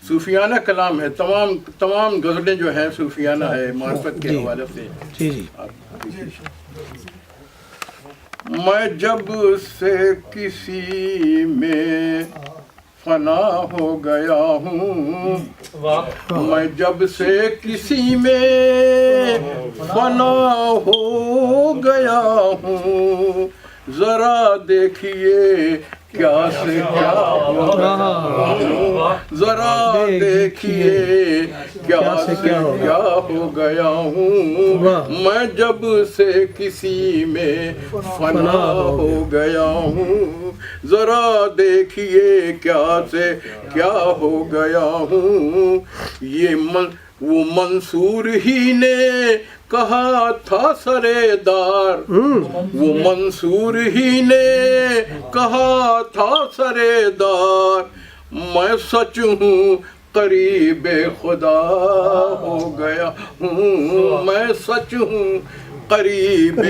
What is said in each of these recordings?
صوفیانہ کلام ہے، تمام غزلیں جو ہیں صوفیانہ ہے معرفت کے حوالے سے۔ جی جی میں جب سے کسی میں فنا ہو گیا ہوں، میں جب سے کسی میں فنا ہو گیا ہوں، ذرا دیکھیے کیا سے کیا ہو گیا ہوں، ذرا دیکھیے کیا سے کیا ہو گیا ہوں، میں جب سے کسی میں فنا ہو گیا ہوں، ذرا دیکھیے کیا سے کیا ہو گیا ہوں۔ یہ وہ منصور ہی نے کہا تھا سرے دار، وہ منصور ہی نے کہا تھا سرے دار، میں سچ ہوں قریب خدا ہو گیا ہوں، میں سچ ہوں قریب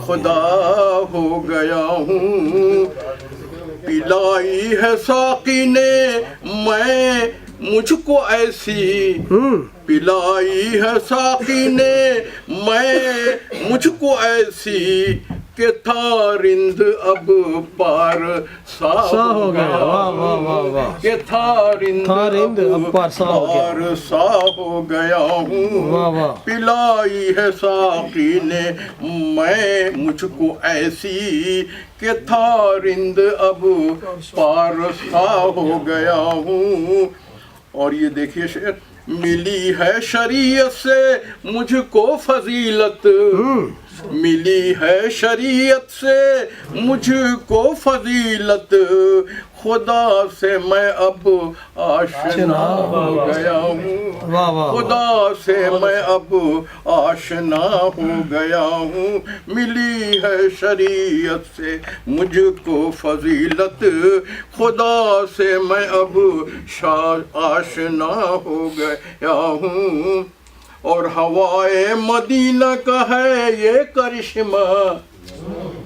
خدا ہو گیا ہوں۔ پلائی ہے ساقی نے میں مجھ کو ایسی، پلائی ہے ساقی نے میں مجھ کو ایسی کہ تھا رند اب پار سا ہو گیا، کہ تھا رند اب پار سا ہو گیا ہوں۔ پلائی ہے ساقی نے میں مجھ کو ایسی کہ تھا رند اب پار سا ہو گیا ہوں۔ اور یہ دیکھیے شعر، ملی ہے شریعت سے مجھ کو فضیلت، ملی ہے شریعت سے مجھ کو فضیلت، خدا سے میں اب آشنا ہو گیا ہوں، خدا سے میں اب آشنا ہو گیا ہوں۔ ملی ہے شریعت سے مجھ کو فضیلت، خدا سے میں اب آشنا ہو گیا ہوں۔ اور ہوائے مدینہ کا ہے یہ کرشمہ،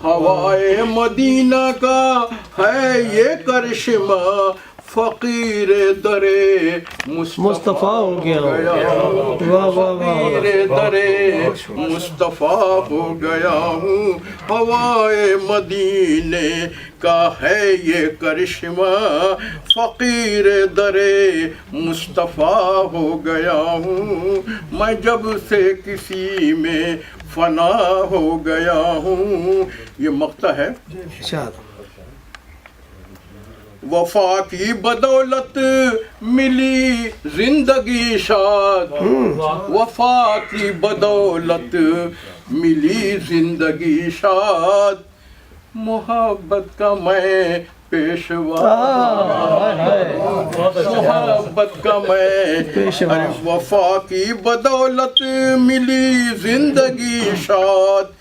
ہوائے مدینہ کا ہے یہ کرشمہ، فقیر در مصطفیٰ ہو گیا، فقیر در مصطفیٰ ہو گیا ہوں۔ ہوائے مدینے کا ہے یہ کرشمہ، فقیر در مصطفیٰ ہو گیا ہوں۔ میں جب سے کسی میں فنا ہو گیا ہوں۔ یہ مقطع ہے، وفا کی بدولت ملی زندگی شاد، وفا کی بدولت ملی زندگی شاد، محبت کا میں پیشوا، محبت کا میں پیشوا، وفا کی بدولت ملی زندگی شاد،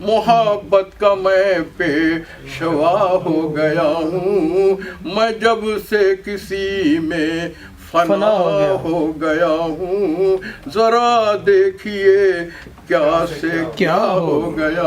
محبت کا میں پیشوا ہو گیا ہوں۔ میں جب سے کسی میں فنا ہو گیا ہوں، ذرا دیکھیے کیا سے کیا ہو گیا۔